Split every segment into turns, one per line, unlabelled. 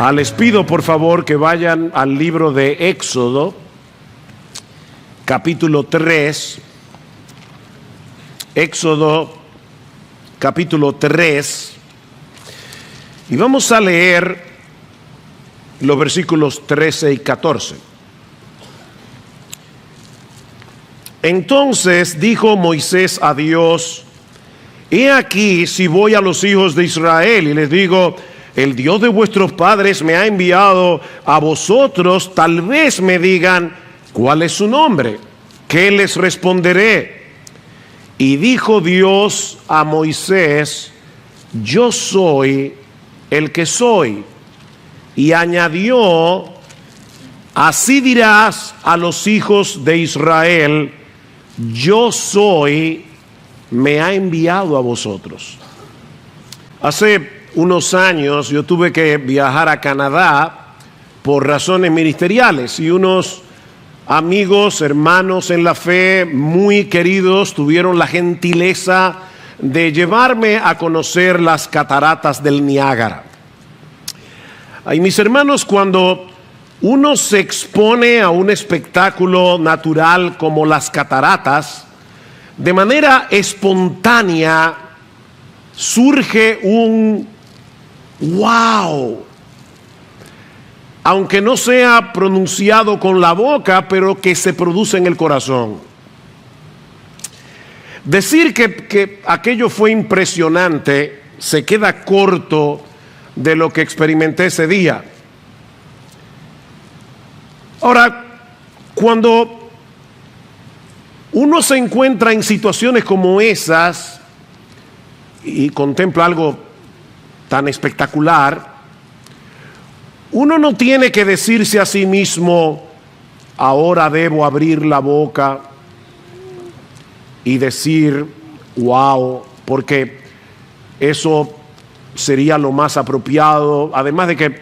Les pido por favor que vayan al libro de Éxodo, capítulo 3. Éxodo, capítulo 3. Y vamos a leer los versículos 13 y 14. Entonces dijo Moisés a Dios: he aquí, si voy a los hijos de Israel y les digo, el Dios de vuestros padres me ha enviado a vosotros, tal vez me digan, ¿cuál es su nombre? ¿Qué les responderé? Y dijo Dios a Moisés: yo soy el que soy. Y añadió: así dirás a los hijos de Israel, yo soy, me ha enviado a vosotros. Hace unos años yo tuve que viajar a Canadá por razones ministeriales y unos amigos, hermanos en la fe muy queridos tuvieron la gentileza de llevarme a conocer las cataratas del Niágara. Y mis hermanos, cuando uno se expone a un espectáculo natural como las cataratas, de manera espontánea surge un wow, aunque no sea pronunciado con la boca, pero que se produce en el corazón. Decir que aquello fue impresionante se queda corto de lo que experimenté ese día. Ahora, cuando uno se encuentra en situaciones como esas y contempla algo tan espectacular, uno no tiene que decirse a sí mismo, ahora debo abrir la boca y decir wow, porque eso sería lo más apropiado. Además de que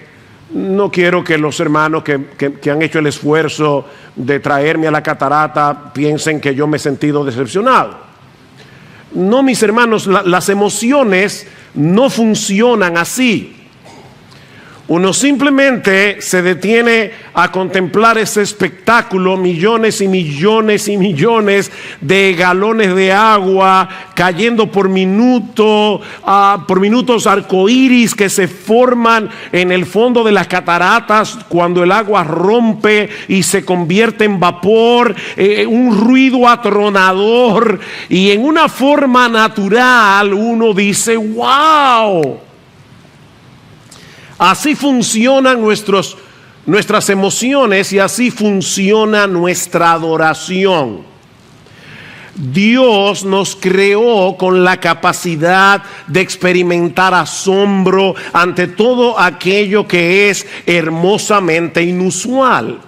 no quiero que los hermanos que han hecho el esfuerzo de traerme a la catarata piensen que yo me he sentido decepcionado. No, mis hermanos, las emociones no funcionan así. Uno simplemente se detiene a contemplar ese espectáculo, millones y millones y millones de galones de agua cayendo por minutos arcoíris que se forman en el fondo de las cataratas cuando el agua rompe y se convierte en vapor, un ruido atronador, y en una forma natural uno dice ¡wow! Así funcionan nuestras emociones y así funciona nuestra adoración. Dios nos creó con la capacidad de experimentar asombro ante todo aquello que es hermosamente inusual.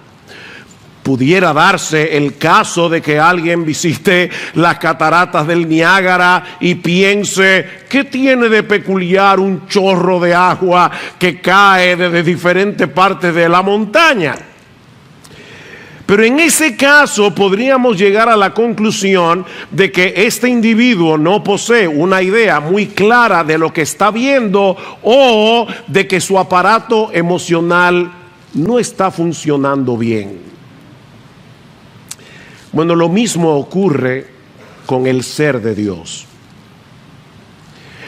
Pudiera darse el caso de que alguien visite las cataratas del Niágara y piense, ¿qué tiene de peculiar un chorro de agua que cae desde diferentes partes de la montaña? Pero en ese caso podríamos llegar a la conclusión de que este individuo no posee una idea muy clara de lo que está viendo, o de que su aparato emocional no está funcionando bien. Bueno, lo mismo ocurre con el ser de Dios.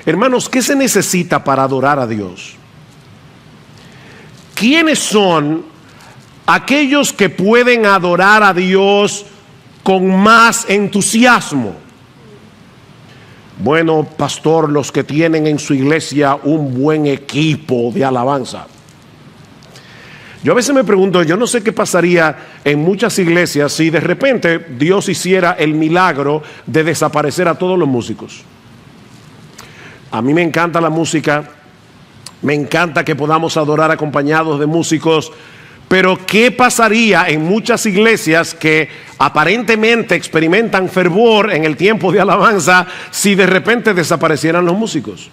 Hermanos, ¿qué se necesita para adorar a Dios? ¿Quiénes son aquellos que pueden adorar a Dios con más entusiasmo? Bueno, pastor, los que tienen en su iglesia un buen equipo de alabanza. Yo a veces me pregunto, yo no sé qué pasaría en muchas iglesias si de repente Dios hiciera el milagro de desaparecer a todos los músicos. A mí me encanta la música, me encanta que podamos adorar acompañados de músicos, pero ¿qué pasaría en muchas iglesias que aparentemente experimentan fervor en el tiempo de alabanza si de repente desaparecieran los músicos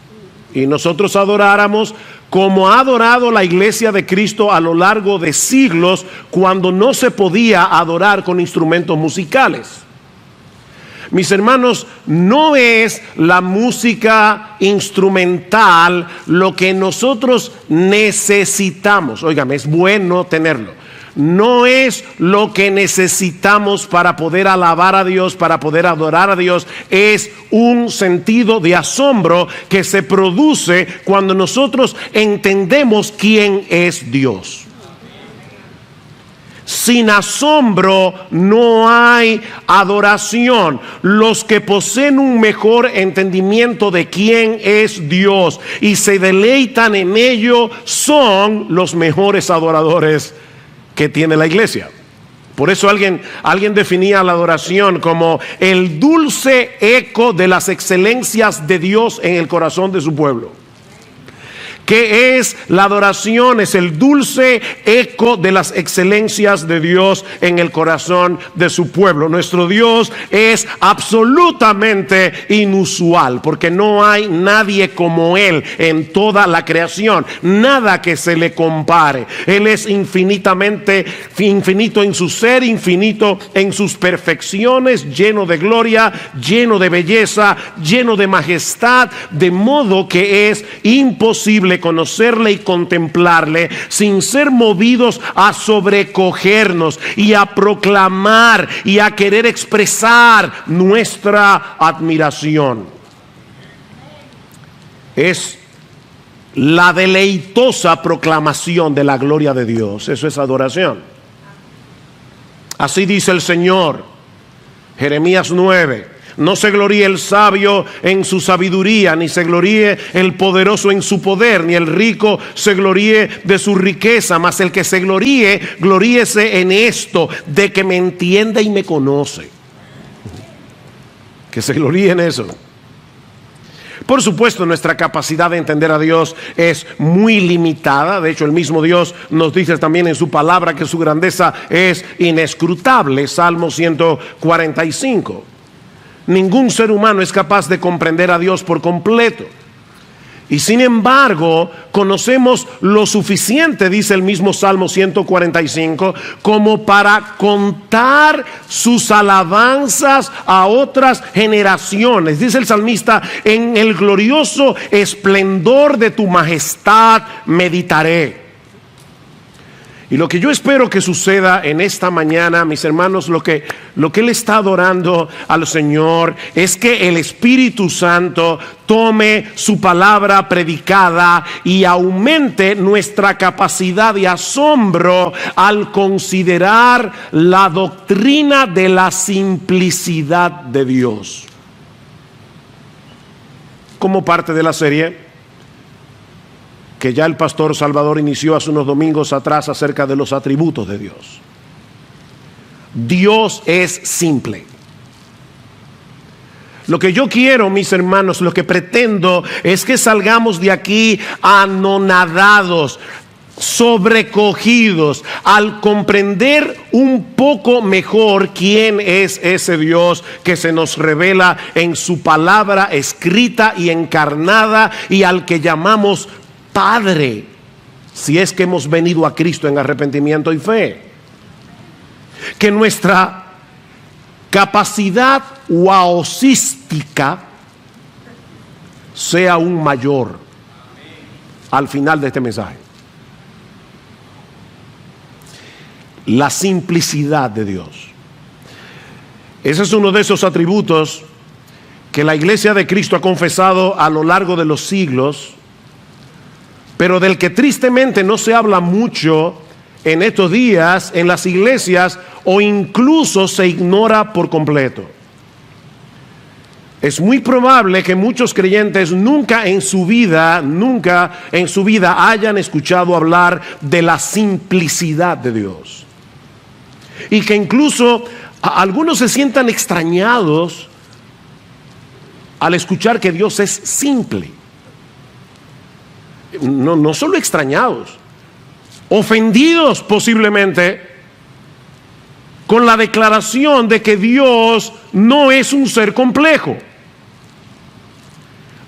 y nosotros adoráramos como ha adorado la iglesia de Cristo a lo largo de siglos, cuando no se podía adorar con instrumentos musicales? Mis hermanos, no es la música instrumental lo que nosotros necesitamos. Óigame, es bueno tenerlo. No es lo que necesitamos para poder alabar a Dios, para poder adorar a Dios. Es un sentido de asombro que se produce cuando nosotros entendemos quién es Dios. Sin asombro no hay adoración. Los que poseen un mejor entendimiento de quién es Dios y se deleitan en ello son los mejores adoradores que tiene la iglesia. Por eso alguien definía la adoración como el dulce eco de las excelencias de Dios en el corazón de su pueblo. ¿Qué es la adoración? Es el dulce eco de las excelencias de Dios en el corazón de su pueblo. Nuestro Dios es absolutamente inusual, porque no hay nadie como Él en toda la creación, nada que se le compare. Él es infinito en su ser, infinito en sus perfecciones, lleno de gloria, lleno de belleza, lleno de majestad, de modo que es imposible conocerle y contemplarle sin ser movidos a sobrecogernos y a proclamar y a querer expresar nuestra admiración. Es la deleitosa proclamación de la gloria de Dios. Eso es adoración. Así dice el Señor, Jeremías 9. No se gloríe el sabio en su sabiduría, ni se gloríe el poderoso en su poder, ni el rico se gloríe de su riqueza, mas el que se gloríe, gloríese en esto, de que me entiende y me conoce. Que se gloríe en eso. Por supuesto, nuestra capacidad de entender a Dios es muy limitada. De hecho, el mismo Dios nos dice también en su palabra que su grandeza es inescrutable. Salmo 145. Ningún ser humano es capaz de comprender a Dios por completo. Y sin embargo, conocemos lo suficiente, dice el mismo Salmo 145, como para contar sus alabanzas a otras generaciones. Dice el salmista, en el glorioso esplendor de tu majestad meditaré. Y lo que yo espero que suceda en esta mañana, mis hermanos, lo que Él está adorando al Señor es que el Espíritu Santo tome su palabra predicada y aumente nuestra capacidad de asombro al considerar la doctrina de la simplicidad de Dios. Como parte de la serie que ya el pastor Salvador inició hace unos domingos atrás acerca de los atributos de Dios. Dios es simple. Lo que yo quiero, mis hermanos, lo que pretendo es que salgamos de aquí anonadados, sobrecogidos, al comprender un poco mejor quién es ese Dios que se nos revela en su palabra escrita y encarnada, y al que llamamos Padre, si es que hemos venido a Cristo en arrepentimiento y fe. Que nuestra capacidad waosística sea aún mayor al final de este mensaje. La simplicidad de Dios. Ese es uno de esos atributos que la iglesia de Cristo ha confesado a lo largo de los siglos, pero del que tristemente no se habla mucho en estos días en las iglesias, o incluso se ignora por completo. Es muy probable que muchos creyentes nunca en su vida hayan escuchado hablar de la simplicidad de Dios. Y que incluso algunos se sientan extrañados al escuchar que Dios es simple. No solo extrañados, ofendidos posiblemente con la declaración de que Dios no es un ser complejo.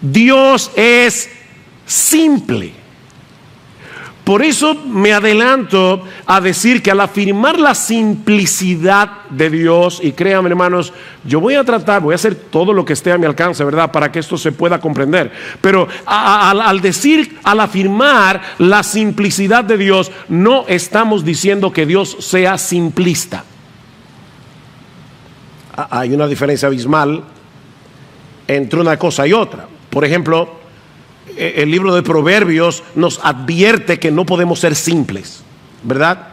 Dios es simple. Por eso me adelanto a decir que al afirmar la simplicidad de Dios, y créanme hermanos, yo voy a hacer todo lo que esté a mi alcance, ¿verdad?, para que esto se pueda comprender. Pero al afirmar la simplicidad de Dios, no estamos diciendo que Dios sea simplista. Hay una diferencia abismal entre una cosa y otra. Por ejemplo, el libro de Proverbios nos advierte que no podemos ser simples, ¿verdad?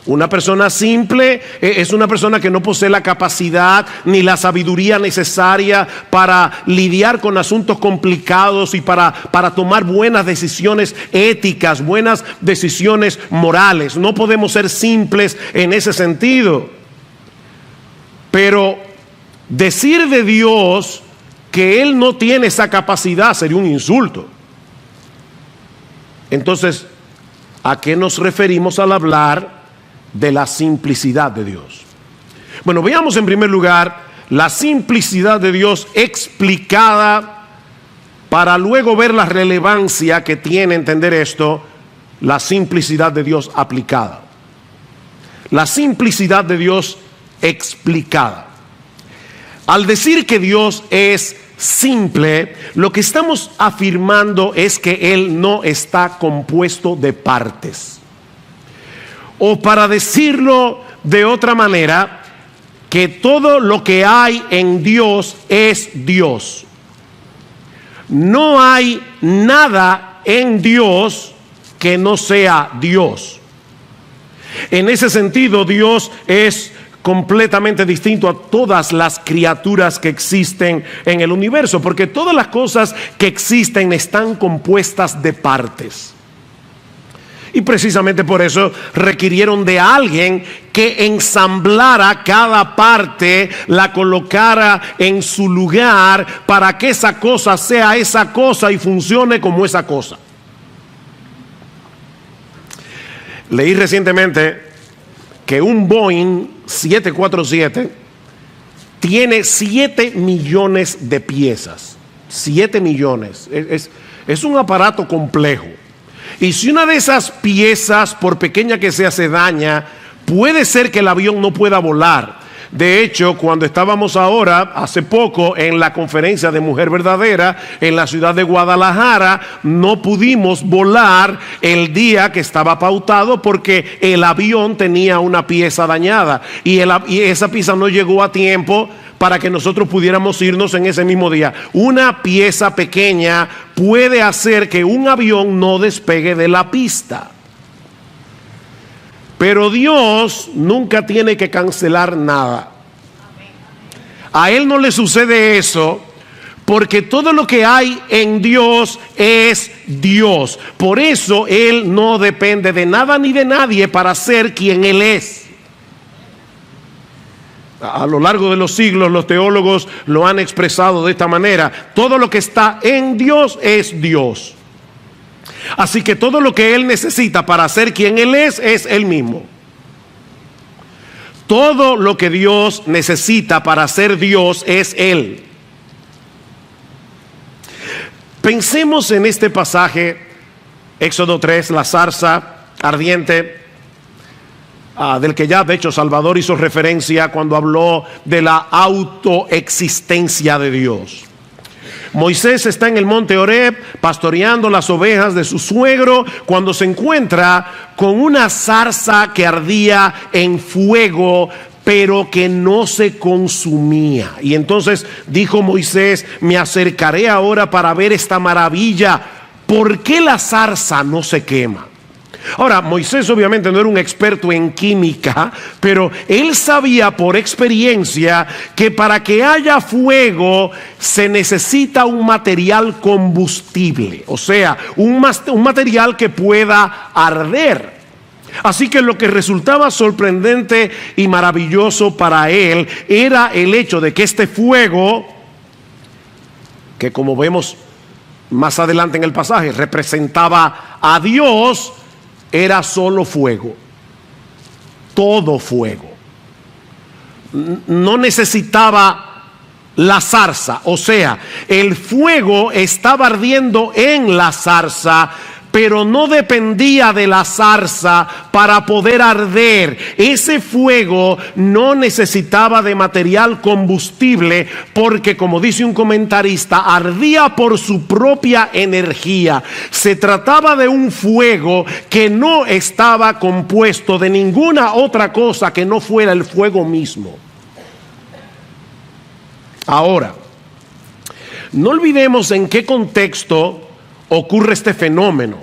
Una persona simple es una persona que no posee la capacidad ni la sabiduría necesaria para lidiar con asuntos complicados y para tomar buenas decisiones éticas, buenas decisiones morales. No podemos ser simples en ese sentido. Pero decir de Dios que Él no tiene esa capacidad sería un insulto. Entonces, ¿a qué nos referimos al hablar de la simplicidad de Dios? Bueno, veamos en primer lugar la simplicidad de Dios explicada, para luego ver la relevancia que tiene entender esto, la simplicidad de Dios aplicada. La simplicidad de Dios explicada. Al decir que Dios es simple, lo que estamos afirmando es que Él no está compuesto de partes. O para decirlo de otra manera, que todo lo que hay en Dios es Dios. No hay nada en Dios que no sea Dios. En ese sentido, Dios es completamente distinto a todas las criaturas que existen en el universo, porque todas las cosas que existen están compuestas de partes. Y precisamente por eso requirieron de alguien que ensamblara cada parte, la colocara en su lugar para que esa cosa sea esa cosa y funcione como esa cosa. Leí recientemente que un Boeing 747 tiene 7 millones de piezas. 7 millones. Es un aparato complejo. Y si una de esas piezas, por pequeña que sea, se daña, puede ser que el avión no pueda volar. De hecho, cuando estábamos ahora, hace poco, en la conferencia de Mujer Verdadera, en la ciudad de Guadalajara, no pudimos volar el día que estaba pautado porque el avión tenía una pieza dañada. Y esa pieza no llegó a tiempo para que nosotros pudiéramos irnos en ese mismo día. Una pieza pequeña puede hacer que un avión no despegue de la pista. Pero Dios nunca tiene que cancelar nada. A Él no le sucede eso, porque todo lo que hay en Dios es Dios. Por eso Él no depende de nada ni de nadie para ser quien Él es. A lo largo de los siglos los teólogos lo han expresado de esta manera: todo lo que está en Dios es Dios. Así que todo lo que Él necesita para ser quien Él es Él mismo. Todo lo que Dios necesita para ser Dios es Él. Pensemos en este pasaje, Éxodo 3, la zarza ardiente, del que ya de hecho Salvador hizo referencia cuando habló de la autoexistencia de Dios. Moisés está en el monte Horeb pastoreando las ovejas de su suegro cuando se encuentra con una zarza que ardía en fuego, pero que no se consumía. Y entonces dijo Moisés: me acercaré ahora para ver esta maravilla. ¿Por qué la zarza no se quema? Ahora, Moisés obviamente no era un experto en química, pero él sabía por experiencia que para que haya fuego se necesita un material combustible, o sea, un material que pueda arder. Así que lo que resultaba sorprendente y maravilloso para él era el hecho de que este fuego, que como vemos más adelante en el pasaje representaba a Dios, era solo fuego, todo fuego. No necesitaba la zarza, o sea, el fuego estaba ardiendo en la zarza, pero no dependía de la zarza para poder arder. Ese fuego no necesitaba de material combustible porque, como dice un comentarista, ardía por su propia energía. Se trataba de un fuego que no estaba compuesto de ninguna otra cosa que no fuera el fuego mismo. Ahora, no olvidemos en qué contexto ocurre este fenómeno.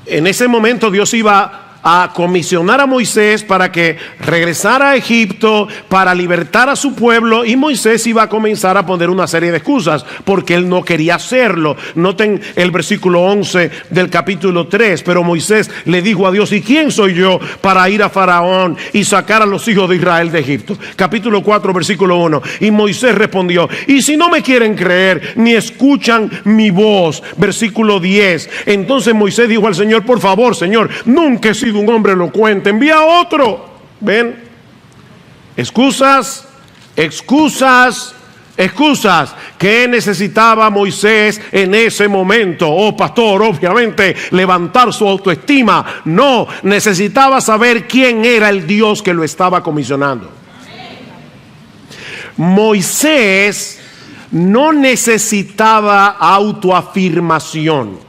En ese momento Dios iba a comisionar a Moisés para que regresara a Egipto para libertar a su pueblo, y Moisés iba a comenzar a poner una serie de excusas porque él no quería hacerlo. Noten el versículo 11 del capítulo 3. Pero Moisés le dijo a Dios: ¿y quién soy yo para ir a Faraón y sacar a los hijos de Israel de Egipto? Capítulo 4, versículo 1. Y Moisés respondió: ¿y si no me quieren creer ni escuchan mi voz? Versículo 10. Entonces Moisés dijo al Señor: por favor, Señor, nunca he sido un hombre elocuente, envía a otro. ¿Ven? Excusas, excusas, excusas. ¿Qué necesitaba Moisés en ese momento? Oh, pastor, obviamente levantar su autoestima. No, necesitaba saber quién era el Dios que lo estaba comisionando. Moisés no necesitaba autoafirmación.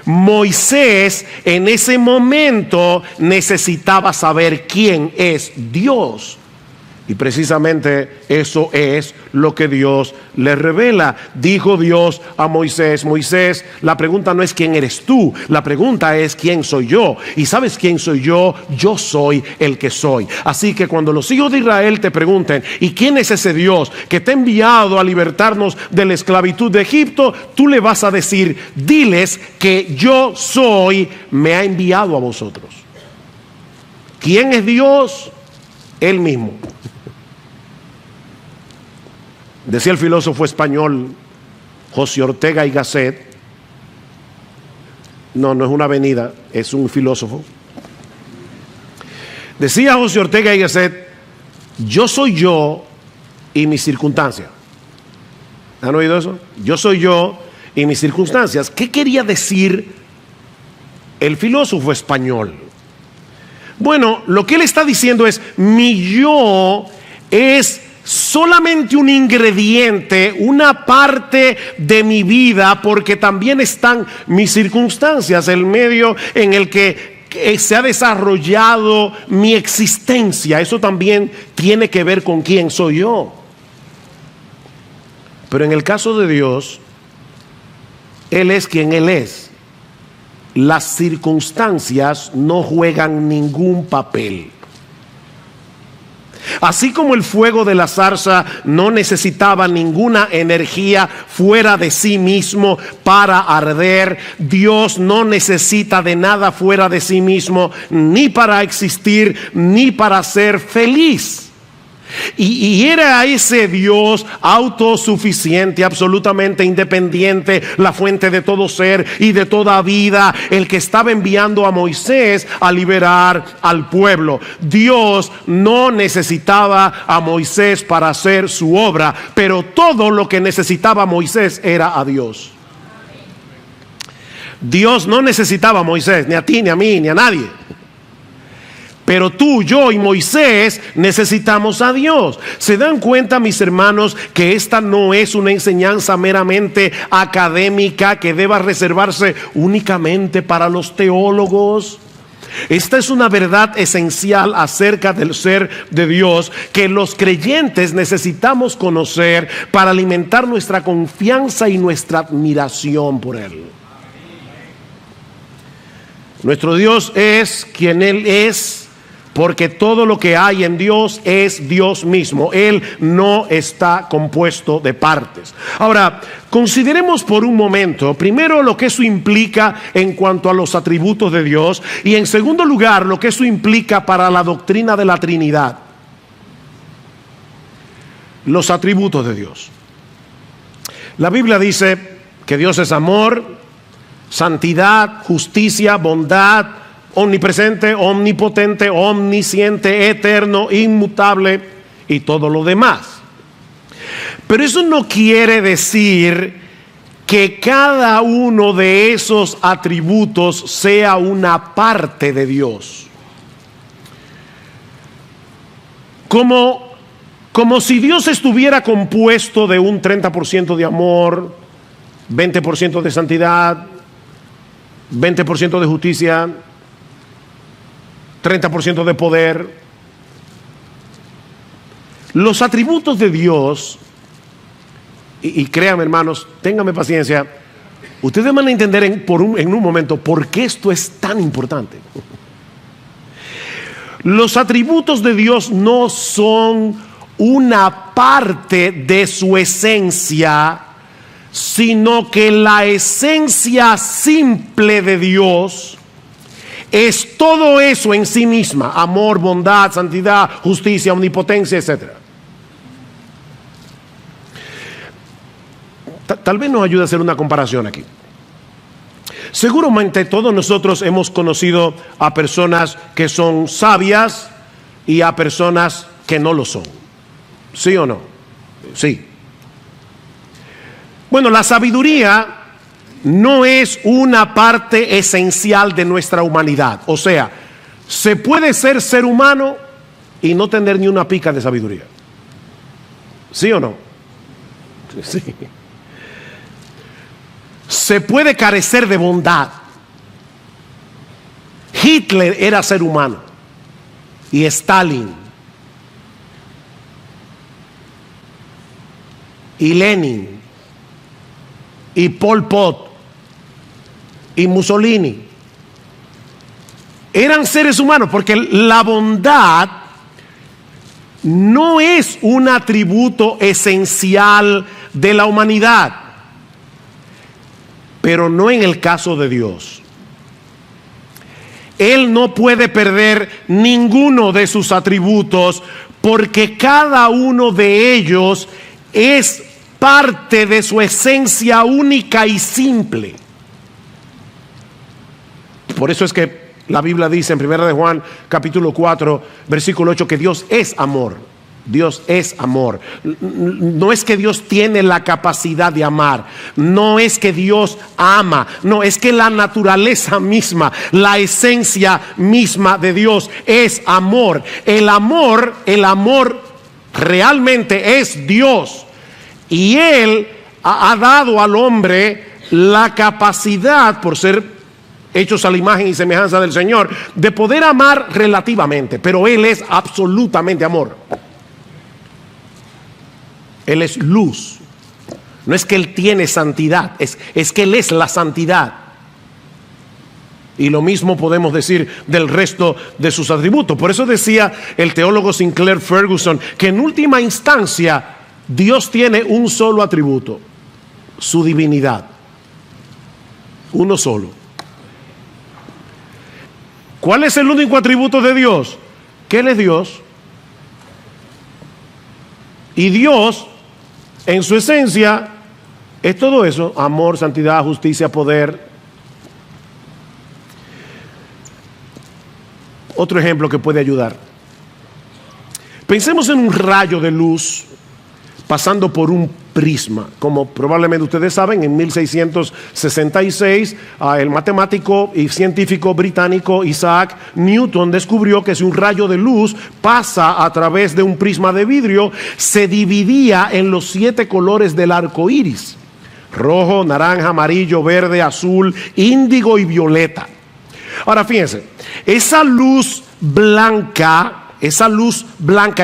Moisés en ese momento necesitaba saber quién es Dios. Y precisamente eso es lo que Dios le revela. Dijo Dios a Moisés: Moisés, la pregunta no es quién eres tú, la pregunta es quién soy yo. ¿Y sabes quién soy yo? Yo soy el que soy. Así que cuando los hijos de Israel te pregunten: ¿y quién es ese Dios que te ha enviado a libertarnos de la esclavitud de Egipto? Tú le vas a decir: diles que yo soy, me ha enviado a vosotros. ¿Quién es Dios? Él mismo. Decía el filósofo español José Ortega y Gasset. No es una avenida, es un filósofo. Decía José Ortega y Gasset: yo soy yo y mis circunstancias. ¿Han oído eso? Yo soy yo y mis circunstancias. ¿Qué quería decir el filósofo español? Bueno, lo que él está diciendo es: mi yo es solamente un ingrediente, una parte de mi vida, porque también están mis circunstancias, el medio en el que se ha desarrollado mi existencia. Eso también tiene que ver con quién soy yo. Pero en el caso de Dios, Él es quien Él es. Las circunstancias no juegan ningún papel. Así como el fuego de la zarza no necesitaba ninguna energía fuera de sí mismo para arder, Dios no necesita de nada fuera de sí mismo, ni para existir, ni para ser feliz. Y era ese Dios autosuficiente, absolutamente independiente, la fuente de todo ser y de toda vida, el que estaba enviando a Moisés a liberar al pueblo. Dios no necesitaba a Moisés para hacer su obra, pero todo lo que necesitaba Moisés era a Dios. Dios no necesitaba a Moisés, ni a ti, ni a mí, ni a nadie. Pero tú, yo y Moisés necesitamos a Dios. ¿Se dan cuenta, mis hermanos, que esta no es una enseñanza meramente académica que deba reservarse únicamente para los teólogos? Esta es una verdad esencial acerca del ser de Dios que los creyentes necesitamos conocer para alimentar nuestra confianza y nuestra admiración por Él. Nuestro Dios es quien Él es, porque todo lo que hay en Dios es Dios mismo. Él no está compuesto de partes. Ahora, consideremos por un momento, primero, lo que eso implica en cuanto a los atributos de Dios, y en segundo lugar, lo que eso implica para la doctrina de la Trinidad. Los atributos de Dios. La Biblia dice que Dios es amor, santidad, justicia, bondad, omnipresente, omnipotente, omnisciente, eterno, inmutable y todo lo demás. Pero eso no quiere decir que cada uno de esos atributos sea una parte de Dios. Como si Dios estuviera compuesto de un 30% de amor, 20% de santidad, 20% de justicia, 30% de poder. Los atributos de Dios, y créanme hermanos, ténganme paciencia, ustedes van a entender en un momento por qué esto es tan importante. Los atributos de Dios no son una parte de su esencia, sino que la esencia simple de Dios es todo eso en sí misma: amor, bondad, santidad, justicia, omnipotencia, etc. Tal vez nos ayude a hacer una comparación aquí. Seguramente todos nosotros hemos conocido a personas que son sabias y a personas que no lo son. ¿Sí o no? Sí. Bueno, la sabiduría no es una parte esencial de nuestra humanidad. O sea, se puede ser humano y no tener ni una pizca de sabiduría. ¿Sí o no? Sí. Se puede carecer de bondad. Hitler era ser humano, y Stalin, y Lenin, y Pol Pot, y Mussolini eran seres humanos, porque la bondad no es un atributo esencial de la humanidad, pero no en el caso de Dios. Él no puede perder ninguno de sus atributos, porque cada uno de ellos es parte de su esencia única y simple. Por eso es que la Biblia dice en 1 de Juan capítulo 4 versículo 8 que Dios es amor. Dios es amor. No es que Dios tiene la capacidad de amar, no es que Dios ama, no, es que la naturaleza misma, la esencia misma de Dios es amor. El amor realmente es Dios, y Él ha dado al hombre la capacidad, por ser hechos a la imagen y semejanza del Señor, de poder amar relativamente, pero Él es absolutamente amor. Él es luz. No es que Él tiene santidad, es que Él es la santidad. Y lo mismo podemos decir del resto de sus atributos. Por eso decía el teólogo Sinclair Ferguson que en última instancia Dios tiene un solo atributo: su divinidad. Uno solo. ¿Cuál es el único atributo de Dios? Que Él es Dios. Y Dios, en su esencia, es todo eso: amor, santidad, justicia, poder. Otro ejemplo que puede ayudar. Pensemos en un rayo de luz pasando por un prisma. Como probablemente ustedes saben, en 1666 el matemático y científico británico Isaac Newton descubrió que si un rayo de luz pasa a través de un prisma de vidrio, se dividía en los 7 colores del arco iris: rojo, naranja, amarillo, verde, azul, índigo y violeta. Ahora fíjense, esa luz blanca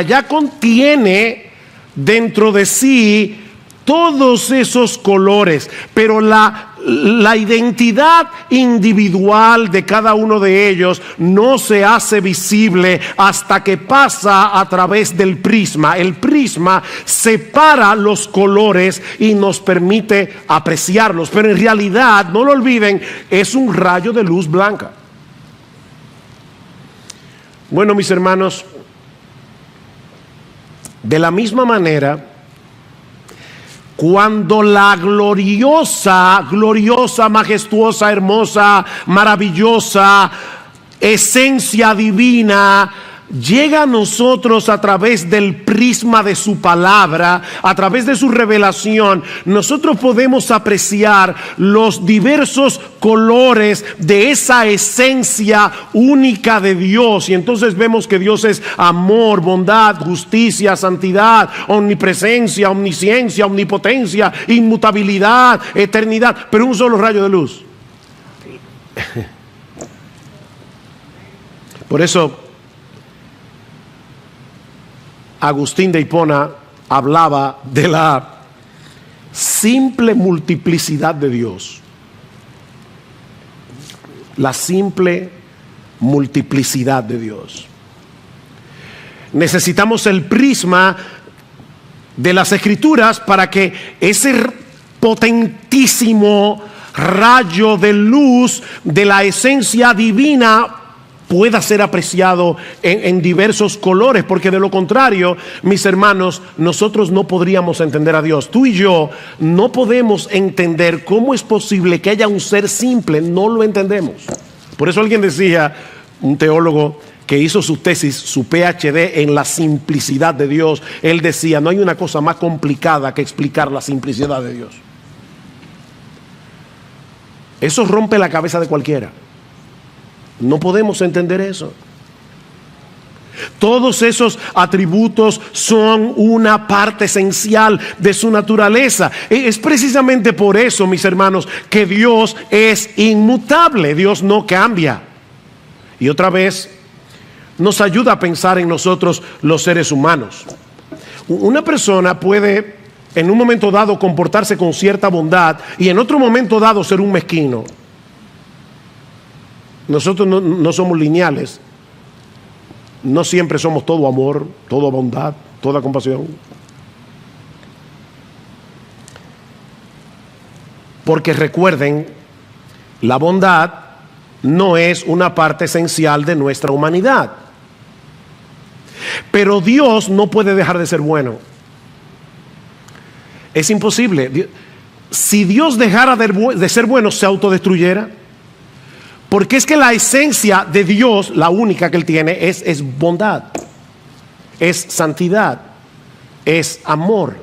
ya contiene dentro de sí todos esos colores, pero la identidad individual de cada uno de ellos no se hace visible hasta que pasa a través del prisma. El prisma separa los colores y nos permite apreciarlos, pero en realidad, no lo olviden, es un rayo de luz blanca. Bueno, mis hermanos, de la misma manera, cuando la gloriosa, majestuosa, hermosa, maravillosa esencia divina llega a nosotros a través del prisma de su palabra, a través de su revelación, nosotros podemos apreciar los diversos colores de esa esencia única de Dios. Y entonces vemos que Dios es amor, bondad, justicia, santidad, omnipresencia, omnisciencia, omnipotencia, inmutabilidad, eternidad, pero un solo rayo de luz. Por eso Agustín de Hipona hablaba de la simple multiplicidad de Dios. La simple multiplicidad de Dios. Necesitamos el prisma de las Escrituras para que ese potentísimo rayo de luz de la esencia divina pueda ser apreciado en diversos colores, porque de lo contrario, mis hermanos, nosotros no podríamos entender a Dios. Tú y yo no podemos entender cómo es posible que haya un ser simple, no lo entendemos. Por eso alguien decía, un teólogo que hizo su tesis, su PhD en la simplicidad de Dios, él decía, no hay una cosa más complicada que explicar la simplicidad de Dios. Eso rompe la cabeza de cualquiera. No podemos entender eso. Todos esos atributos son una parte esencial de su naturaleza. Es precisamente por eso, mis hermanos, que Dios es inmutable. Dios no cambia. Y otra vez nos ayuda a pensar en nosotros los seres humanos. Una persona puede en un momento dado comportarse con cierta bondad y en otro momento dado ser un mezquino. Nosotros no somos lineales. No siempre somos todo amor, toda bondad, toda compasión. Porque recuerden, la bondad no es una parte esencial de nuestra humanidad. Pero Dios no puede dejar de ser bueno. Es imposible. Si Dios dejara de ser bueno, se autodestruyera. Porque es que la esencia de Dios, la única que Él tiene, es bondad, es santidad, es amor,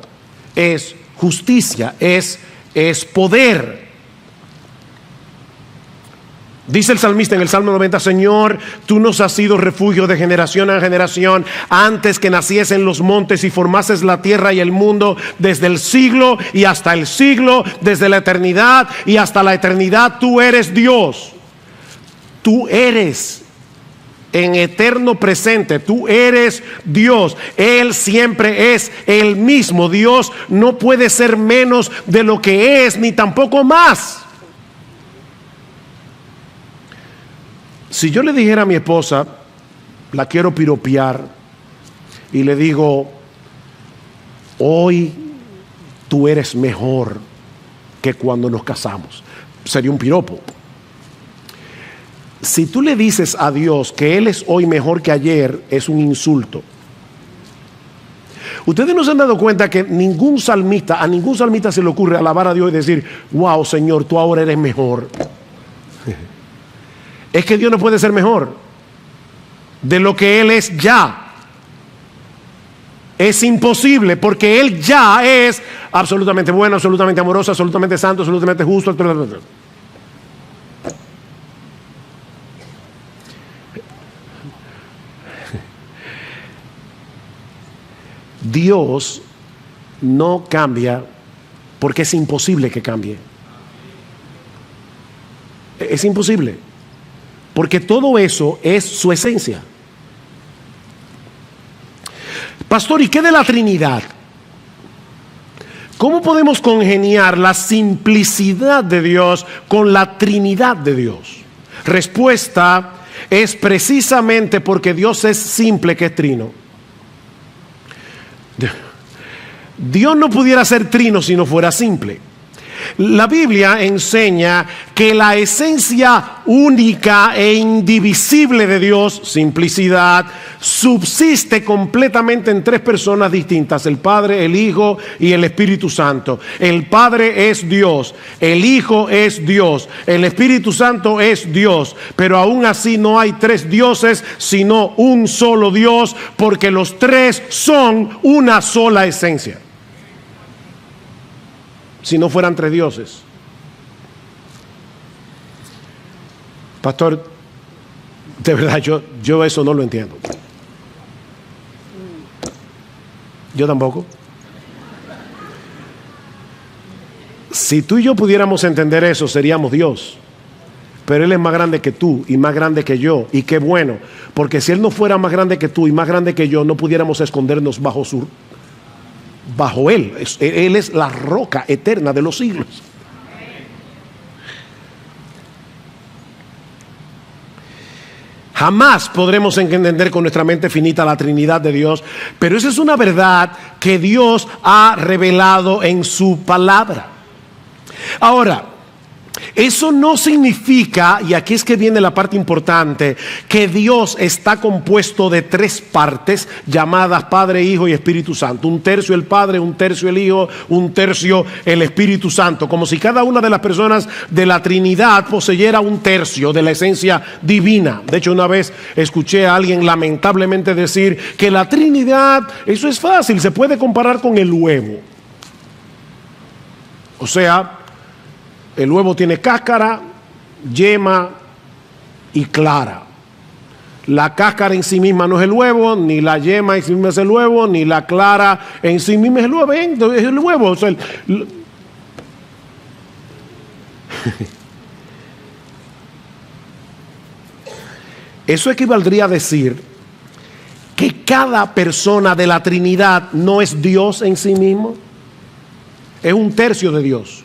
es justicia, es poder. Dice el salmista en el Salmo 90, Señor, tú nos has sido refugio de generación en generación, antes que naciesen los montes y formases la tierra y el mundo, desde el siglo y hasta el siglo, desde la eternidad y hasta la eternidad, tú eres Dios. Tú eres en eterno presente, tú eres Dios. Él siempre es el mismo. Dios no puede ser menos de lo que es, ni tampoco más. Si yo le dijera a mi esposa, la quiero piropear, y le digo, hoy tú eres mejor que cuando nos casamos, sería un piropo. Si tú le dices a Dios que Él es hoy mejor que ayer, es un insulto. Ustedes no se han dado cuenta que a ningún salmista se le ocurre alabar a Dios y decir, wow, Señor, tú ahora eres mejor. Es que Dios no puede ser mejor de lo que Él es ya. Es imposible, porque Él ya es absolutamente bueno, absolutamente amoroso, absolutamente santo, absolutamente justo, absolutamente. Dios no cambia porque es imposible que cambie. Es imposible, porque todo eso es su esencia. Pastor, ¿y qué de la Trinidad? ¿Cómo podemos congeniar la simplicidad de Dios con la Trinidad de Dios? Respuesta es precisamente porque Dios es simple que es trino. Dios no pudiera ser trino si no fuera simple. La Biblia enseña que la esencia única e indivisible de Dios, simplicidad, subsiste completamente en tres personas distintas: el Padre, el Hijo y el Espíritu Santo. El Padre es Dios, el Hijo es Dios, el Espíritu Santo es Dios, pero aún así no hay tres dioses, sino un solo Dios, porque los tres son una sola esencia. Si no fueran tres dioses. Pastor, de verdad yo eso no lo entiendo. Yo tampoco. Si tú y yo pudiéramos entender eso, seríamos Dios. Pero Él es más grande que tú y más grande que yo. Y qué bueno, porque si Él no fuera más grande que tú y más grande que yo, no pudiéramos escondernos bajo Él. Él es la roca eterna de los siglos. Jamás podremos entender con nuestra mente finita la Trinidad de Dios, pero esa es una verdad que Dios ha revelado en su palabra. Ahora, eso no significa, y aquí es que viene la parte importante, que Dios está compuesto de tres partes llamadas Padre, Hijo y Espíritu Santo. Un tercio el Padre, un tercio el Hijo, un tercio el Espíritu Santo. Como si cada una de las personas de la Trinidad poseyera un tercio de la esencia divina. De hecho, una vez escuché a alguien lamentablemente decir que la Trinidad, eso es fácil, se puede comparar con el huevo. O sea, el huevo tiene cáscara, yema y clara. La cáscara en sí misma no es el huevo, ni la yema en sí misma es el huevo, ni la clara en sí misma es el huevo. Es el huevo. O sea, eso equivaldría a decir que cada persona de la Trinidad no es Dios en sí mismo. Es un tercio de Dios.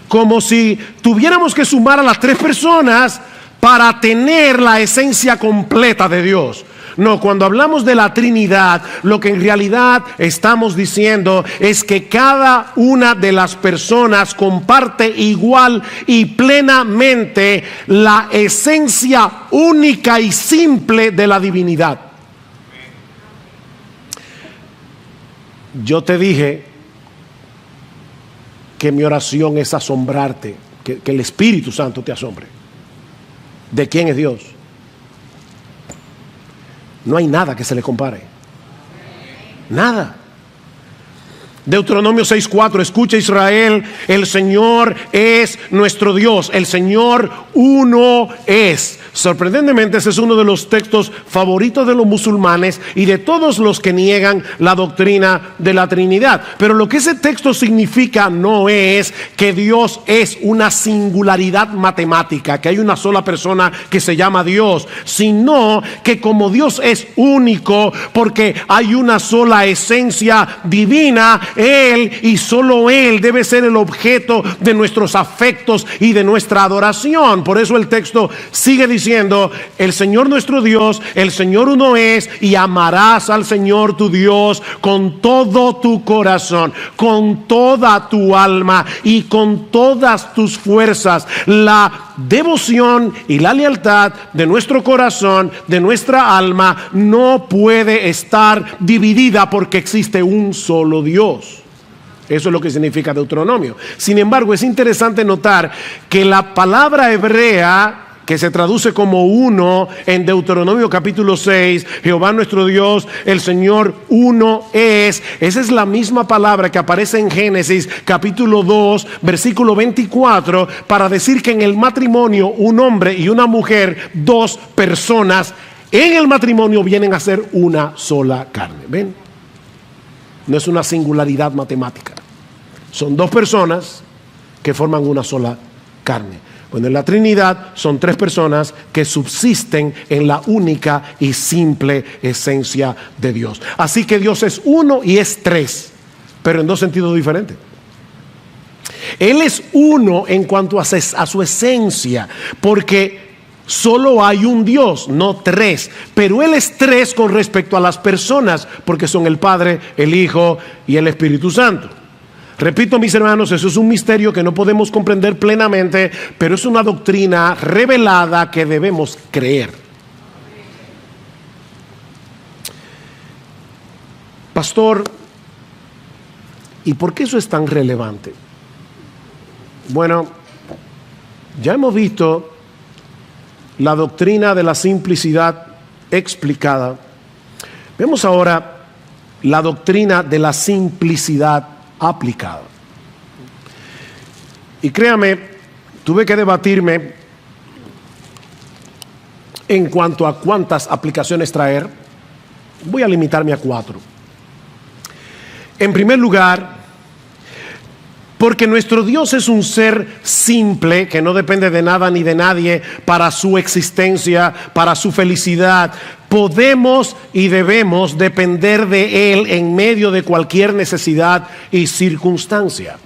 Como si tuviéramos que sumar a las tres personas para tener la esencia completa de Dios. No, cuando hablamos de la Trinidad, lo que en realidad estamos diciendo es que cada una de las personas comparte igual y plenamente la esencia única y simple de la divinidad. Yo te dije que mi oración es asombrarte, que el Espíritu Santo te asombre. ¿De quién es Dios? No hay nada que se le compare. Nada. Deuteronomio 6:4, escucha Israel, el Señor es nuestro Dios, el Señor uno es. Sorprendentemente ese es uno de los textos favoritos de los musulmanes y de todos los que niegan la doctrina de la Trinidad. Pero lo que ese texto significa no es que Dios es una singularidad matemática, que hay una sola persona que se llama Dios, sino que como Dios es único, porque hay una sola esencia divina, Él y solo Él debe ser el objeto de nuestros afectos y de nuestra adoración. Por eso el texto sigue diciendo: el Señor nuestro Dios, el Señor uno es, y amarás al Señor tu Dios con todo tu corazón, con toda tu alma y con todas tus fuerzas. La devoción y la lealtad de nuestro corazón, de nuestra alma, no puede estar dividida porque existe un solo Dios. Eso es lo que significa Deuteronomio. Sin embargo, es interesante notar que la palabra hebrea que se traduce como uno en Deuteronomio capítulo 6, Jehová nuestro Dios, el Señor uno es. Esa es la misma palabra que aparece en Génesis capítulo 2, versículo 24, para decir que en el matrimonio un hombre y una mujer, dos personas, en el matrimonio vienen a ser una sola carne. ¿Ven? No es una singularidad matemática. Son dos personas que forman una sola carne. Bueno, en la Trinidad son tres personas que subsisten en la única y simple esencia de Dios. Así que Dios es uno y es tres, pero en dos sentidos diferentes. Él es uno en cuanto a su esencia, porque solo hay un Dios, no tres. Pero Él es tres con respecto a las personas, porque son el Padre, el Hijo y el Espíritu Santo. Repito, mis hermanos, eso es un misterio que no podemos comprender plenamente, pero es una doctrina revelada que debemos creer. Pastor, ¿y por qué eso es tan relevante? Bueno, ya hemos visto la doctrina de la simplicidad explicada. Vemos ahora la doctrina de la simplicidad aplicada. Y créame, tuve que debatirme en cuanto a cuántas aplicaciones traer. Voy a limitarme a 4. En primer lugar, porque nuestro Dios es un ser simple que no depende de nada ni de nadie para su existencia, para su felicidad. Podemos y debemos depender de Él en medio de cualquier necesidad y circunstancia.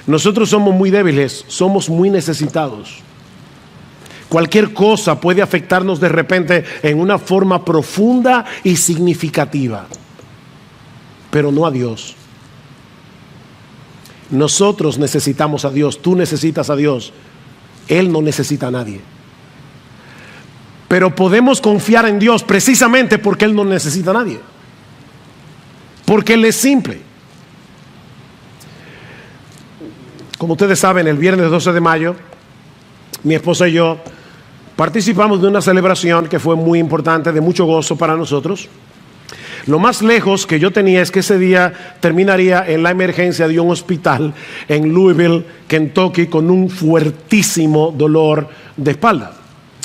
Nosotros somos muy débiles, somos muy necesitados. Cualquier cosa puede afectarnos de repente en una forma profunda y significativa, pero no a Dios. Nosotros necesitamos a Dios, tú necesitas a Dios, Él no necesita a nadie. Pero podemos confiar en Dios precisamente porque Él no necesita a nadie. Porque Él es simple. Como ustedes saben, el viernes 12 de mayo, mi esposa y yo participamos de una celebración que fue muy importante, de mucho gozo para nosotros. Lo más lejos que yo tenía es que ese día terminaría en la emergencia de un hospital en Louisville, Kentucky, con un fuertísimo dolor de espalda.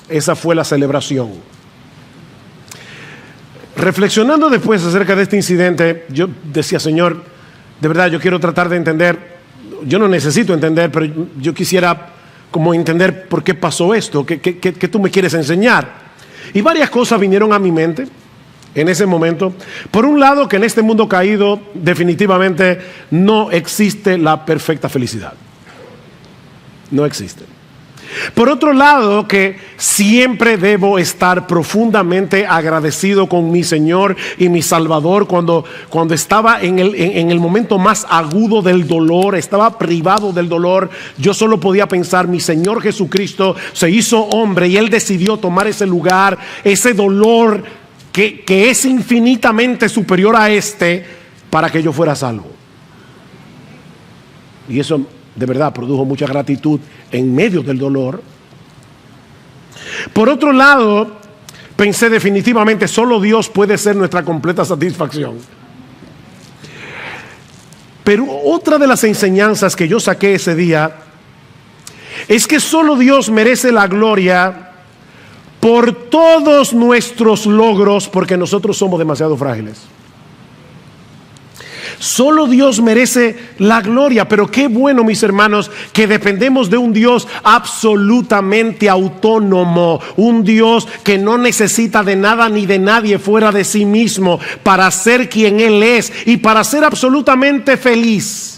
Esa fue la celebración. Reflexionando después acerca de este incidente, yo decía, Señor, de verdad yo quiero tratar de entender, yo no necesito entender, pero yo quisiera como entender por qué pasó esto, qué tú me quieres enseñar. Y varias cosas vinieron a mi mente en ese momento. Por un lado, que en este mundo caído definitivamente no existe la perfecta felicidad. No existe. Por otro lado, que siempre debo estar profundamente agradecido con mi Señor y mi Salvador cuando estaba en el momento más agudo del dolor, estaba privado del dolor. Yo solo podía pensar, mi Señor Jesucristo se hizo hombre y Él decidió tomar ese lugar, ese dolor que es infinitamente superior a este, para que yo fuera salvo. Y eso de verdad produjo mucha gratitud en medio del dolor. Por otro lado, pensé definitivamente, solo Dios puede ser nuestra completa satisfacción. Pero otra de las enseñanzas que yo saqué ese día es que solo Dios merece la gloria por todos nuestros logros, porque nosotros somos demasiado frágiles. Solo Dios merece la gloria, pero qué bueno, mis hermanos, que dependemos de un Dios absolutamente autónomo, un Dios que no necesita de nada ni de nadie fuera de sí mismo para ser quien Él es y para ser absolutamente feliz.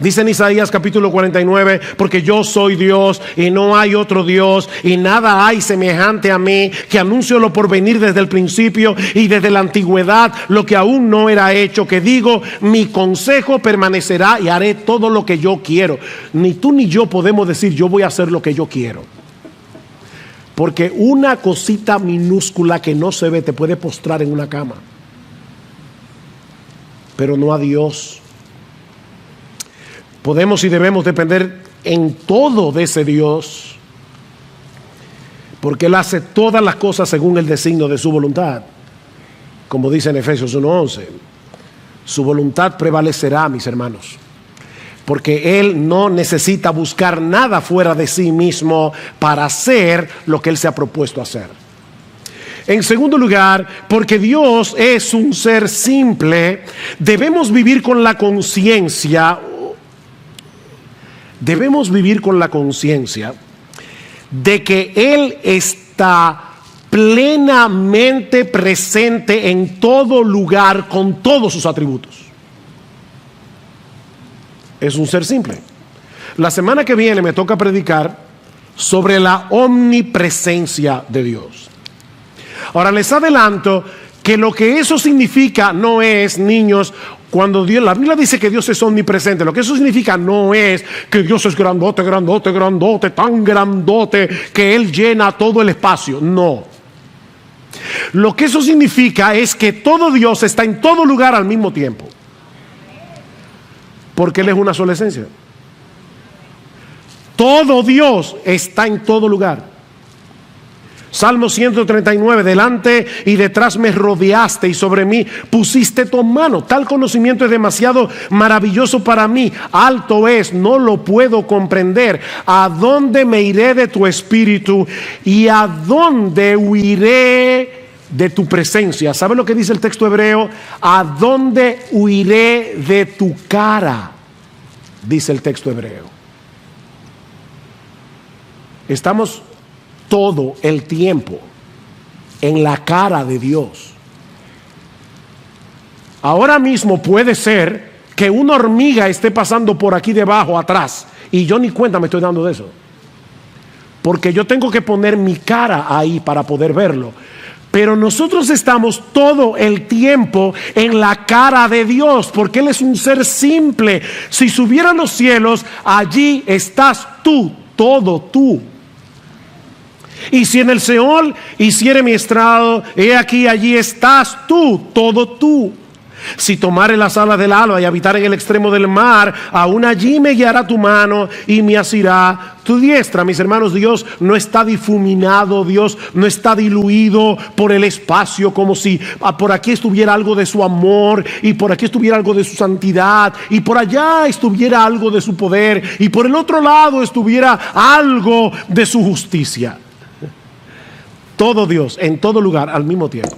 Dice en Isaías capítulo 49, porque yo soy Dios y no hay otro Dios y nada hay semejante a mí, que anuncio lo por venir desde el principio y desde la antigüedad, lo que aún no era hecho, que digo, mi consejo permanecerá y haré todo lo que yo quiero. Ni tú ni yo podemos decir, yo voy a hacer lo que yo quiero. Porque una cosita minúscula que no se ve te puede postrar en una cama. Pero no a Dios. Podemos y debemos depender en todo de ese Dios, porque Él hace todas las cosas según el designio de su voluntad. Como dice en Efesios 1:11, su voluntad prevalecerá, mis hermanos, porque Él no necesita buscar nada fuera de sí mismo para hacer lo que Él se ha propuesto hacer. En segundo lugar, porque Dios es un ser simple, debemos vivir con la conciencia. Debemos vivir con la conciencia de que Él está plenamente presente en todo lugar con todos sus atributos. Es un ser simple. La semana que viene me toca predicar sobre la omnipresencia de Dios. Ahora les adelanto que lo que eso significa no es, niños, Cuando Dios, la Biblia dice que Dios es omnipresente, lo que eso significa no es que Dios es grandote, grandote, grandote, tan grandote que Él llena todo el espacio. No. Lo que eso significa es que todo Dios está en todo lugar al mismo tiempo. Porque Él es una sola esencia. Todo Dios está en todo lugar. Salmo 139, delante y detrás me rodeaste y sobre mí pusiste tu mano. Tal conocimiento es demasiado maravilloso para mí. Alto es, no lo puedo comprender. ¿A dónde me iré de tu espíritu y a dónde huiré de tu presencia? ¿Sabe lo que dice el texto hebreo? ¿A dónde huiré de tu cara? Dice el texto hebreo. Estamos todo el tiempo en la cara de Dios. Ahora mismo puede ser que una hormiga esté pasando por aquí debajo, atrás, y yo ni cuenta me estoy dando de eso, porque yo tengo que poner mi cara ahí para poder verlo. Pero nosotros estamos todo el tiempo en la cara de Dios, porque Él es un ser simple. Si subiera a los cielos, allí estás tú, todo tú. Y si en el Seol hiciere mi estrado, he aquí, allí estás tú, todo tú. Si tomare las alas del alba y habitar en el extremo del mar, aún allí me guiará tu mano y me asirá tu diestra. Mis hermanos, Dios no está difuminado, Dios no está diluido por el espacio, como si por aquí estuviera algo de su amor y por aquí estuviera algo de su santidad y por allá estuviera algo de su poder y por el otro lado estuviera algo de su justicia. Todo Dios, en todo lugar, al mismo tiempo.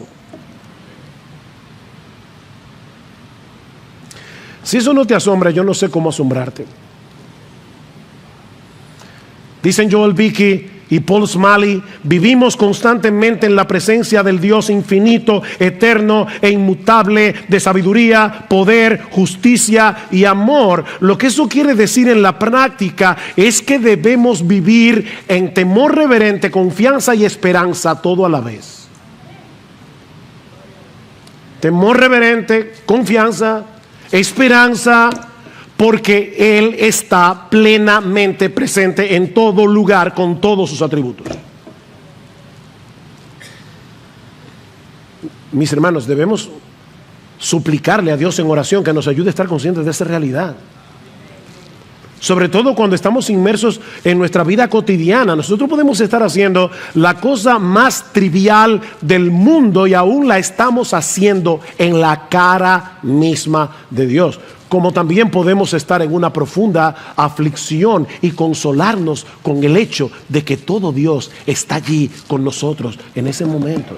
Si eso no te asombra, yo no sé cómo asombrarte. Dicen Joel Beeke y Paul Smalley, vivimos constantemente en la presencia del Dios infinito, eterno e inmutable, de sabiduría, poder, justicia y amor. Lo que eso quiere decir en la práctica es que debemos vivir en temor reverente, confianza y esperanza todo a la vez. Temor reverente, confianza, esperanza, porque Él está plenamente presente en todo lugar con todos sus atributos. Mis hermanos, debemos suplicarle a Dios en oración que nos ayude a estar conscientes de esa realidad. Sobre todo cuando estamos inmersos en nuestra vida cotidiana. Nosotros podemos estar haciendo la cosa más trivial del mundo y aún la estamos haciendo en la cara misma de Dios. Como también podemos estar en una profunda aflicción y consolarnos con el hecho de que todo Dios está allí con nosotros en ese momento.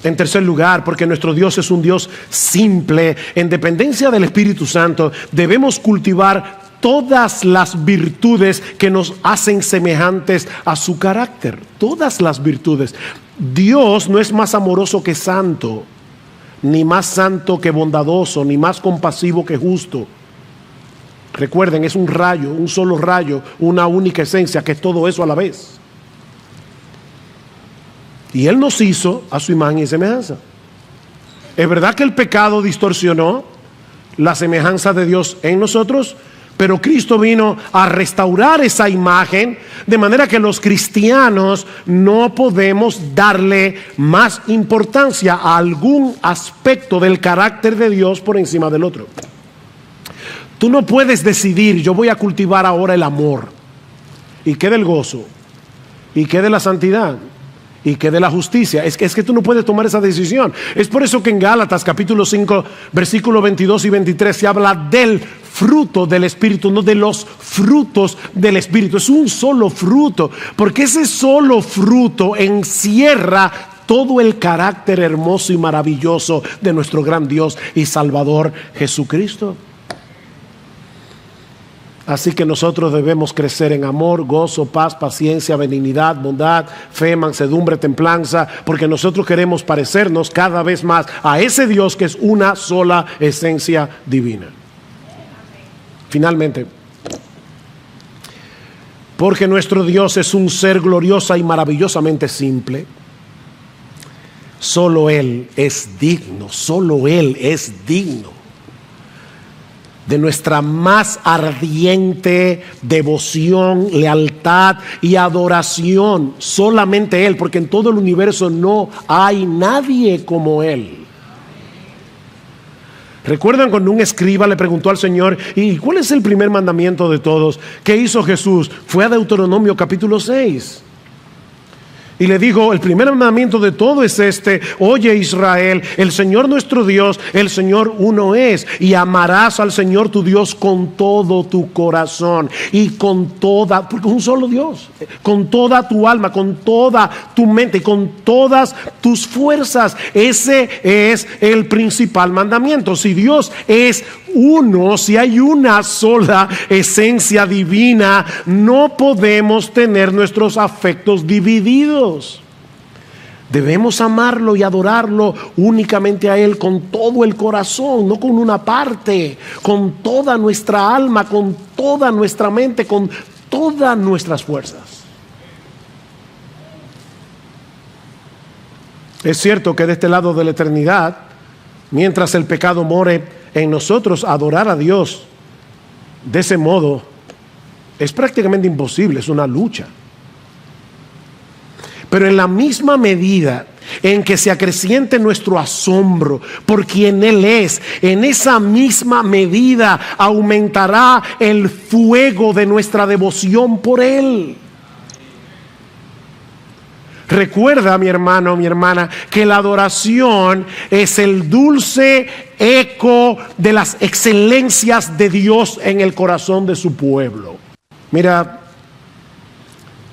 En tercer lugar, porque nuestro Dios es un Dios simple, en dependencia del Espíritu Santo, debemos cultivar todas las virtudes que nos hacen semejantes a su carácter. Todas las virtudes. Dios no es más amoroso que santo, ni más santo que bondadoso, ni más compasivo que justo. Recuerden, es un rayo, un solo rayo, una única esencia, que es todo eso a la vez. Y Él nos hizo a su imagen y semejanza. Es verdad que el pecado distorsionó la semejanza de Dios en nosotros, pero Cristo vino a restaurar esa imagen, de manera que los cristianos no podemos darle más importancia a algún aspecto del carácter de Dios por encima del otro. Tú no puedes decidir, yo voy a cultivar ahora el amor, y qué del gozo, y qué de la santidad, y que de la justicia. Es que tú no puedes tomar esa decisión. Es por eso que en Gálatas capítulo 5 versículos 22 y 23 se habla del fruto del Espíritu, no de los frutos del Espíritu. Es un solo fruto, porque ese solo fruto encierra todo el carácter hermoso y maravilloso de nuestro gran Dios y Salvador Jesucristo. Así que nosotros debemos crecer en amor, gozo, paz, paciencia, benignidad, bondad, fe, mansedumbre, templanza, porque nosotros queremos parecernos cada vez más a ese Dios que es una sola esencia divina. Finalmente, porque nuestro Dios es un ser gloriosa y maravillosamente simple, Solo Él es digno, solo Él es digno de nuestra más ardiente devoción, lealtad y adoración. Solamente Él, porque en todo el universo no hay nadie como Él. ¿Recuerdan cuando un escriba le preguntó al Señor, ¿y cuál es el primer mandamiento de todos? ¿Qué hizo Jesús? Fue a Deuteronomio capítulo 6. Y le dijo, el primer mandamiento de todo es este: oye Israel, el Señor nuestro Dios, el Señor uno es, y amarás al Señor tu Dios con todo tu corazón y con toda, porque un solo Dios, con toda tu alma, con toda tu mente y con todas tus fuerzas. Ese es el principal mandamiento. Si Dios es uno, si hay una sola esencia divina, no podemos tener nuestros afectos divididos. Debemos amarlo y adorarlo únicamente a Él con todo el corazón, no con una parte, con toda nuestra alma, con toda nuestra mente, con todas nuestras fuerzas. Es cierto que de este lado de la eternidad, mientras el pecado more en nosotros, adorar a Dios de ese modo es prácticamente imposible, es una lucha. Pero en la misma medida en que se acreciente nuestro asombro por quien Él es, en esa misma medida aumentará el fuego de nuestra devoción por Él. Recuerda, mi hermano, mi hermana, que la adoración es el dulce eco de las excelencias de Dios en el corazón de su pueblo. Mira,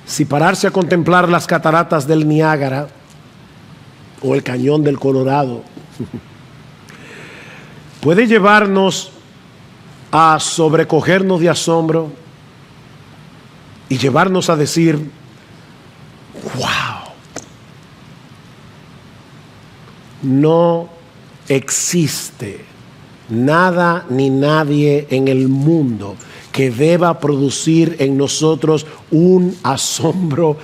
si pararse a contemplar las cataratas del Niágara o el cañón del Colorado puede llevarnos a sobrecogernos de asombro y llevarnos a decir, wow. No existe nada ni nadie en el mundo que deba producir en nosotros un asombro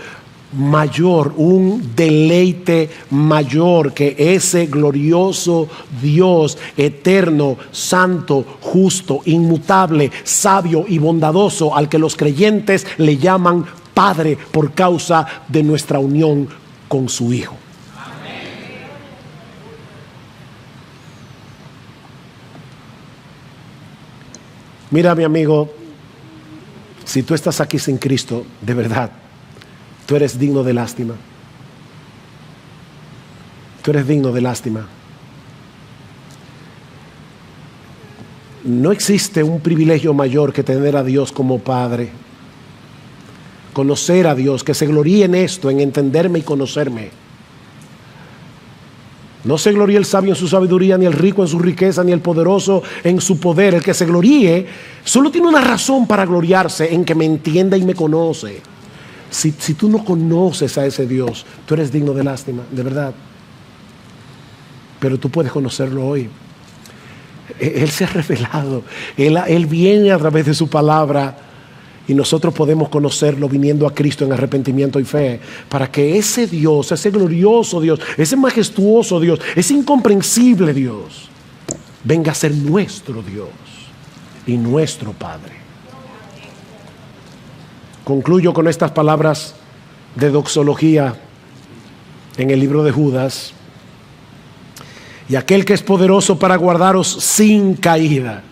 mayor, un deleite mayor que ese glorioso Dios eterno, santo, justo, inmutable, sabio y bondadoso, al que los creyentes le llaman Padre por causa de nuestra unión con su Hijo. Mira, mi amigo, si tú estás aquí sin Cristo, de verdad, tú eres digno de lástima. Tú eres digno de lástima. No existe un privilegio mayor que tener a Dios como Padre. Conocer a Dios, que se gloríe en esto, en entenderme y conocerme. No se gloríe el sabio en su sabiduría, ni el rico en su riqueza, ni el poderoso en su poder. El que se gloríe solo tiene una razón para gloriarse, en que me entienda y me conoce. Si tú no conoces a ese Dios, tú eres digno de lástima, de verdad. Pero tú puedes conocerlo hoy. Él se ha revelado. Él viene a través de su palabra. Y nosotros podemos conocerlo viniendo a Cristo en arrepentimiento y fe, para que ese Dios, ese glorioso Dios, ese majestuoso Dios, ese incomprensible Dios, venga a ser nuestro Dios y nuestro Padre. Concluyo con estas palabras de doxología en el libro de Judas. Y aquel que es poderoso para guardaros sin caída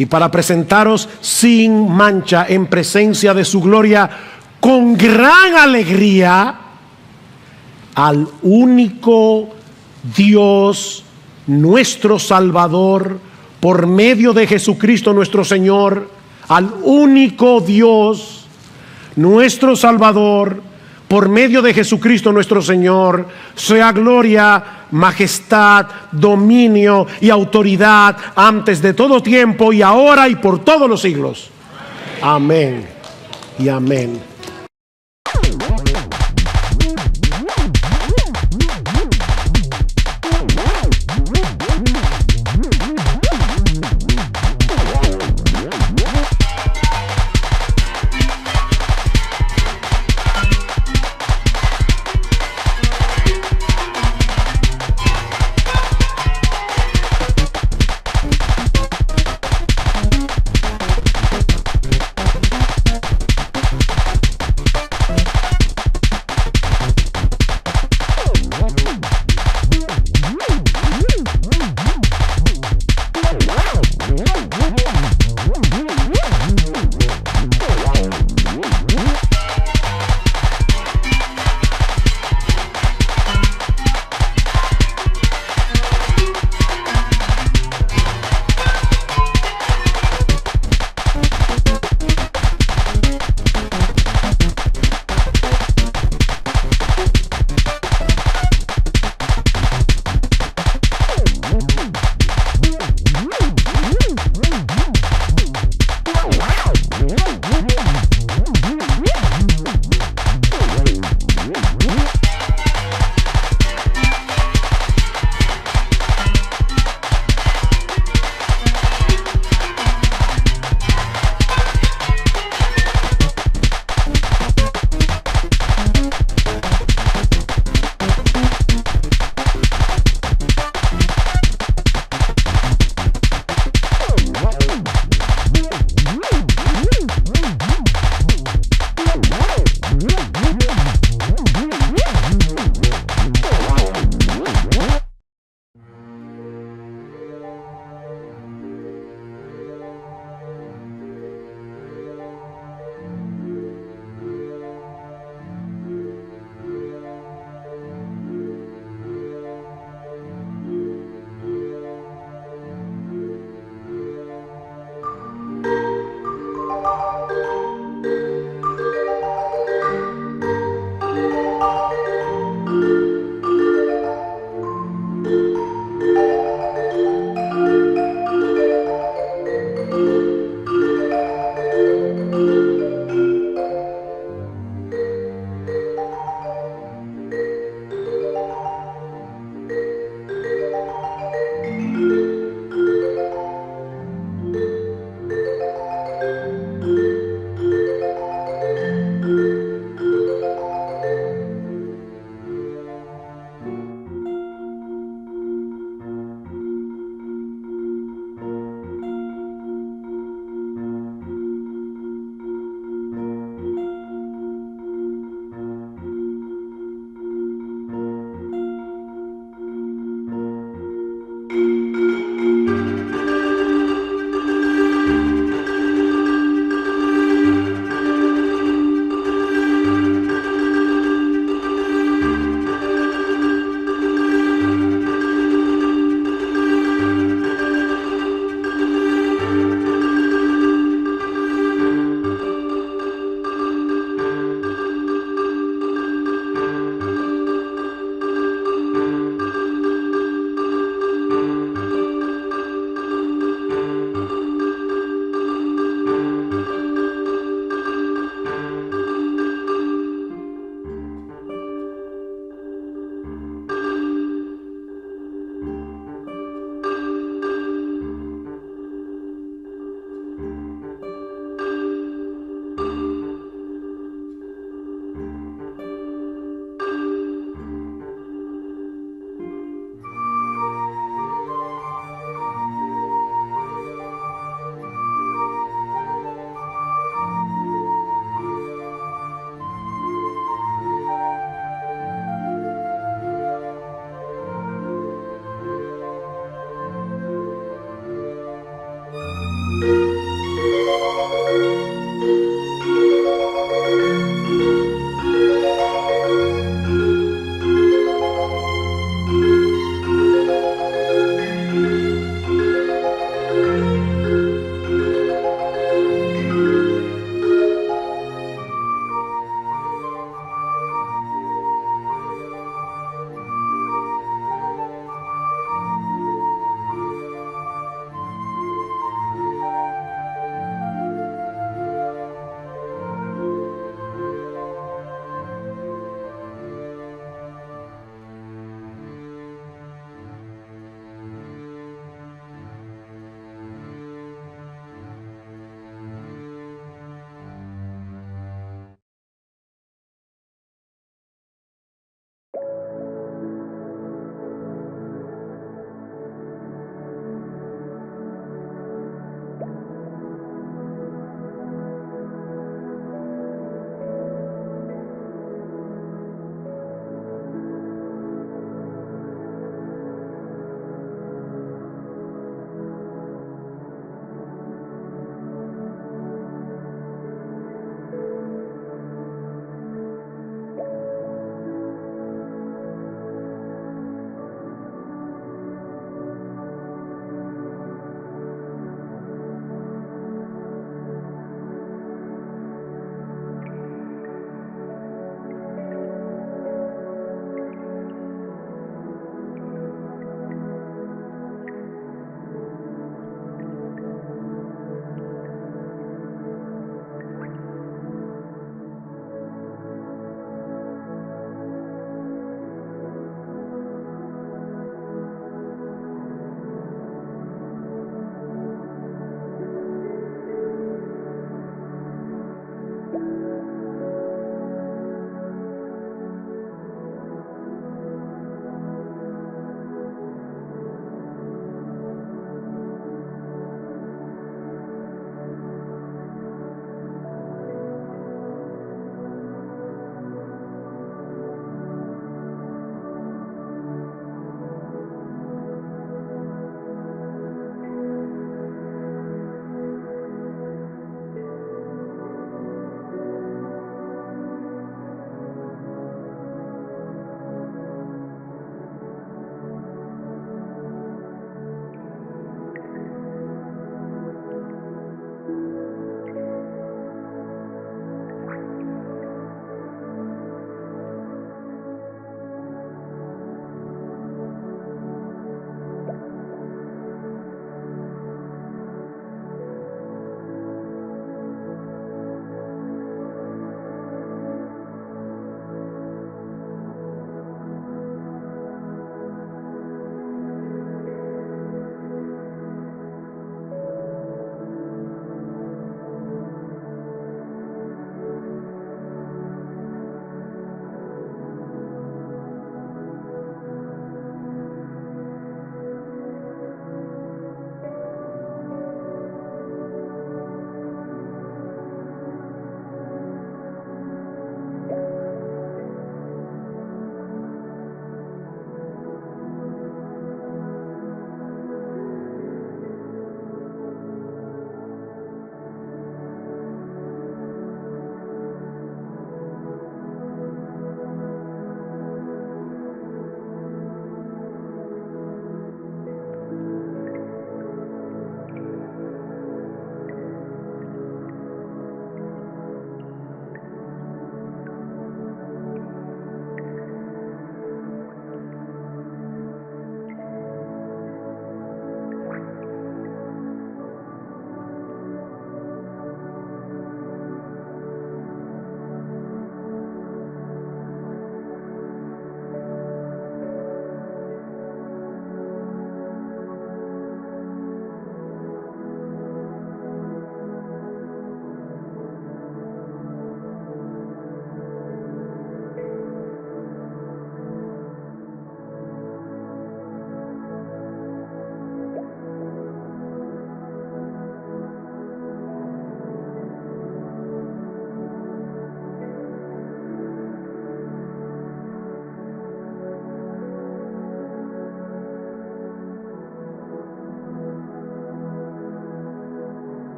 y para presentaros sin mancha en presencia de su gloria con gran alegría, al único Dios, nuestro Salvador, por medio de Jesucristo nuestro Señor, al único Dios, nuestro Salvador, por medio de Jesucristo nuestro Señor, sea gloria, majestad, dominio y autoridad antes de todo tiempo y ahora y por todos los siglos. Amén y amén. Amén.